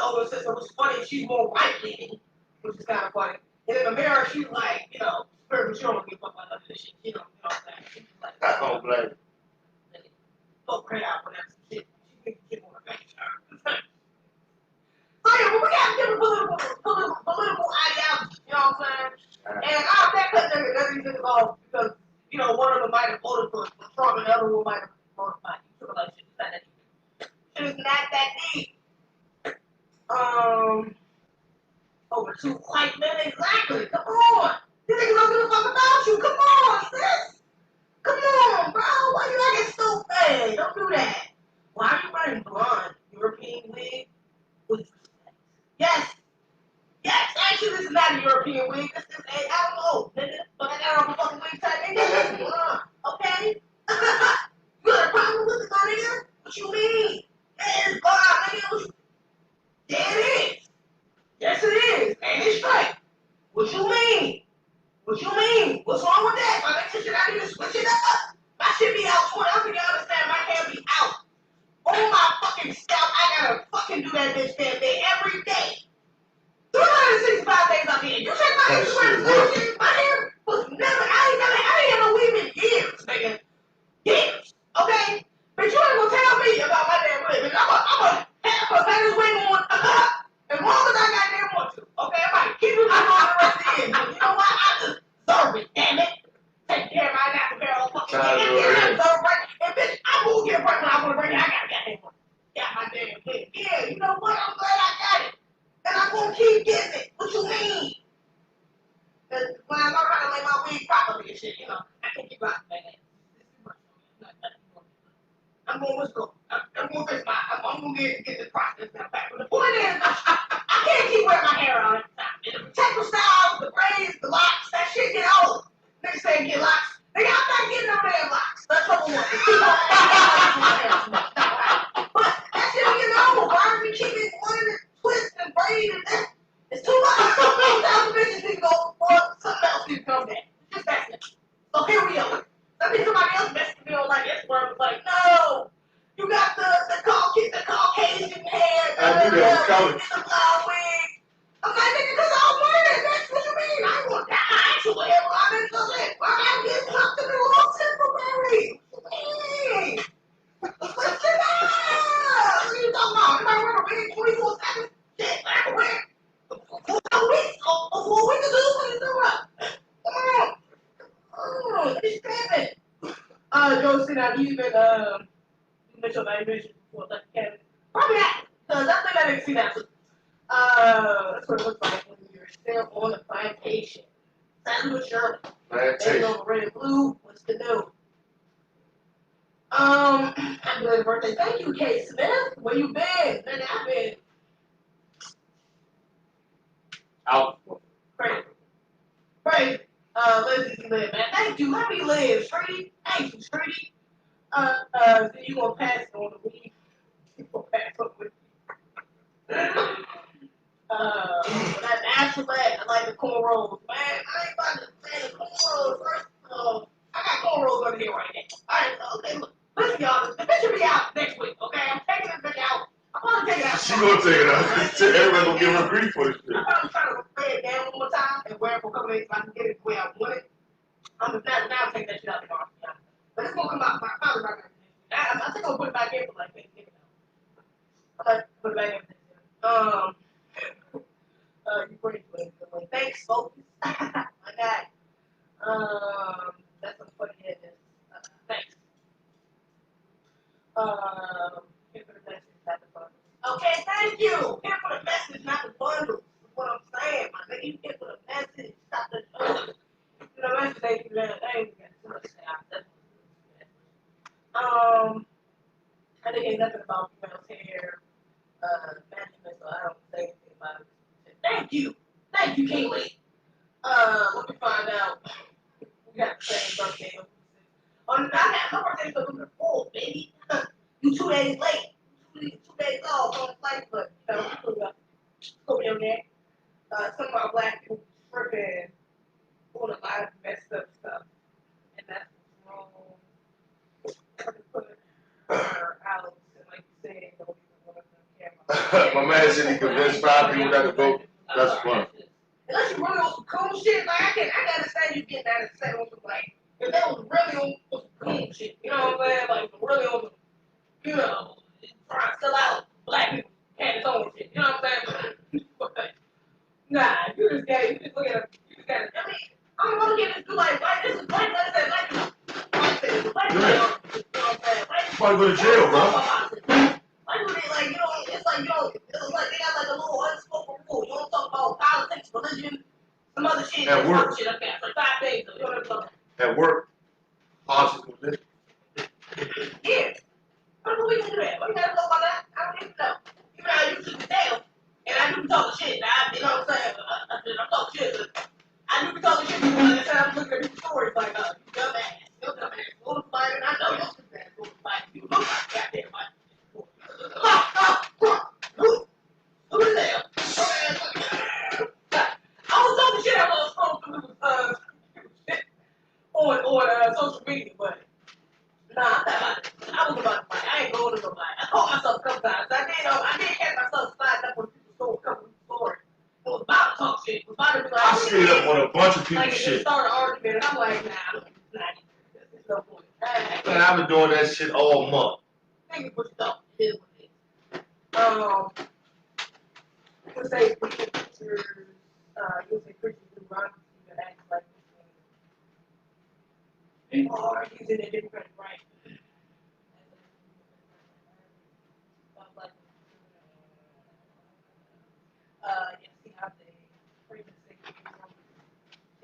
older sister, which is funny, she's more right leaning, which is kind of funny. And then Amira, she's like, you know, spiritual. She don't give a fuck about none of this shit. You know what I'm saying? She's like, I don't blame you. Fuck her out for that shit. She thinks shit more than that. So yeah, but we got different political ideologies. You know what I'm saying? And I'm that cut these niggas off because, you know, one of them might have voted for Trump and the other one might have voted for Biden. So like, shit is not that deep. Shit is not that deep. Over 2 white men, exactly. Come on. These niggas don't give a fuck about you. Come on, sis. Come on, bro. Why you acting so bad? Don't do that. Why are you wearing blonde European wig with respect? Yes. Yes, actually, this is not a European wig. This is a, I don't know, nigga. But I got on the fucking wig type nigga. This is blonde. Okay? You got a problem with it, my nigga? What you mean? It is blonde, nigga. Yeah, it is. Yes, it is. And it's straight. What you mean? What you mean? What's wrong with that? My nigga, should I need to switch it up? My shit be out 20. I don't think y'all understand. My hair be out. On my fucking scalp, I gotta fucking do that bitch damn day every day. 365 days a year. You check my Instagram, my hair was never, I ain't had no weave in years, nigga. Years. Okay? But you ain't gonna tell me about my damn wig. I'm gonna have this wig on as long as I goddamn want to. Okay? I might keep it on the rest of the year. But you know what? I deserve it, damn it. Take care of my natural hair all fucking day. And deserve right. And bitch, I will get right when I wanna bring it. I gotta goddamn one. Got my damn wig. Yeah, you know what? I'm glad I got it. And I'm gonna keep getting it. What you mean? Because when I learn how to lay my wig properly and shit, you know, I can't keep rocking like that. It's too much for me. I'm going, let's go. I'm going to fix I'm going to get this process now back. But the point is, I can't keep wearing my hair on at the time. And the protective styles, the braids, the locks, that shit get old. Niggas say get locks. Nigga, I'm not getting no damn locks. That's trouble one. But that shit be getting old. Why are we keeping wanting to twist and braid and that? It's too much. Some bitches need to go for something else needs to come back. Just that's it. So here we are. I think somebody else messaged me on like Instagram was like, no, you got the Caucasian hair, I knew that was coming. the blonde wig. I'm like, nigga, this all murder. That's what you mean. I ain't gonna die. I actually have a lot of shit. Why am I getting comfortable on temporary? What you mean? What's it up? What are you talking about? Am I wearing a wig 24/7? Shit, I can wear it for 4 weeks or 4 weeks or 2 weeks. Come on. Oh, he's stabbing. Joe said I've even mentioned my invention before, like Kevin. Probably not, because I think I didn't see that. That's what it looks like when you're still on a plantation. Salute Shirley. They Plantation. know red and blue. What's the new? Happy late birthday. Thank you, Kate Smith. Where you been? Man, I've been Out. crazy. Crazy. Let's see, live, man. Thank you. Let me live, Streety. Thank you, Streety. Then you gonna pass it on the weed. You gonna pass on the weed. That natural bag, I like the cornrows. Man, I ain't about to say the cornrows. First, I got cornrows under here right now. Alright, okay, look. Listen, y'all, the bitch will be out next week, okay? I'm taking this bitch out. I'm gonna take it out. She gonna take it out. Everybody gonna give her grief for this shit. I'm probably trying to spray it down one more time and wear it for a couple days so I can get it the way I want it. I'm just now take that shit out tomorrow. But it's gonna come out probably by I think I'll put it back in for like Thanksgiving. I'm gonna put it back in for Thanksgiving. You pretty good. Thanks, folks. My guy. That's what's funny. Thanks. Here for the message, not the bundles. Okay, thank you. Here for the message, not the bundles. That's what I'm saying, my nigga. You here for the message, stop the show. You know, message ain't too bad. I ain't got too much to say. I think ain't nothing about females hair management, so I don't say anything about it. Thank you. Thank you, Kaylee. Let me find out. We got the same birthday. Oh, I got my birthday November 4th, baby. You 2 days late. 2 days off on the flight, but you know, go down there. Some of our black people tripping on a lot of messed up stuff, and that's what's wrong. Put her out, and like you said, don't even want to care. My man said he convinced 5 people not to vote. That's fun. Unless you really on some cool shit, like I gotta say you get that and say on some like if they was really on some cool shit, you know what I'm saying? Like really on some, you know, trying to sell out black people had its own shit, you know what I'm saying? Nah, you just look at it, you just gotta I mean, I don't wanna get into like this is like let's say like you know what I'm saying? You probably go to jail, bro. Like you know, it's like you know, it's like they got like a little unspoken rule. You don't talk about politics, religion, some other shit. At work. Shit, okay, for 5 days. So you don't know. At work. Positive. Yeah. I don't know we can do that. What you gotta know about that? I don't even know. You know how you shoot the tail, and I do talk shit. Now, you know what I'm saying? I'm talking shit. I do be talking shit. Like I said, I'm looking at these stories like, you dumbass, you're dumbass, go to fight, and I know you're dumbass, go to fight. You look like goddamn fight. Who is that? I was talking shit. I was scrolling through on social media, but nah, I was about to fight. I ain't going to nobody. I caught myself a couple times. I did catch myself sliding up on people's store, a couple of stories. It was about to talk shit. It was about to be like, I stayed up on a bunch of people's like, shit. Start an argument, and I'm like, nah, there's no point. Man, I've been doing that shit all month. Thank you for your thought. It is what it is. You would say preachers, you would say preachers do run that act like people are using a different right. You see how they preach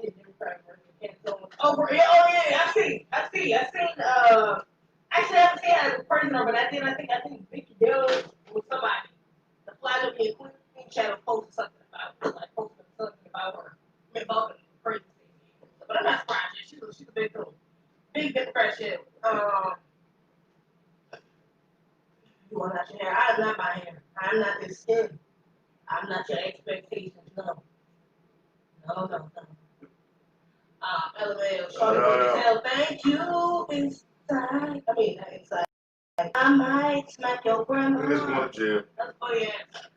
and Democrat version and so on. Oh yeah, I seen, actually I haven't seen it as a person, but I think Vicky Dale was somebody. The flag of the Queen Shadow posted something about her, about the crazy thing. But I'm not surprised. She's a big Democrat shit. You want not your hair? I'm not my hair. I'm not this skin. I'm not your expectations. No. LMAO. No. Thank you. Inside. I mean, not inside. I might smack your grandma. Niggas going to jail. Oh yeah.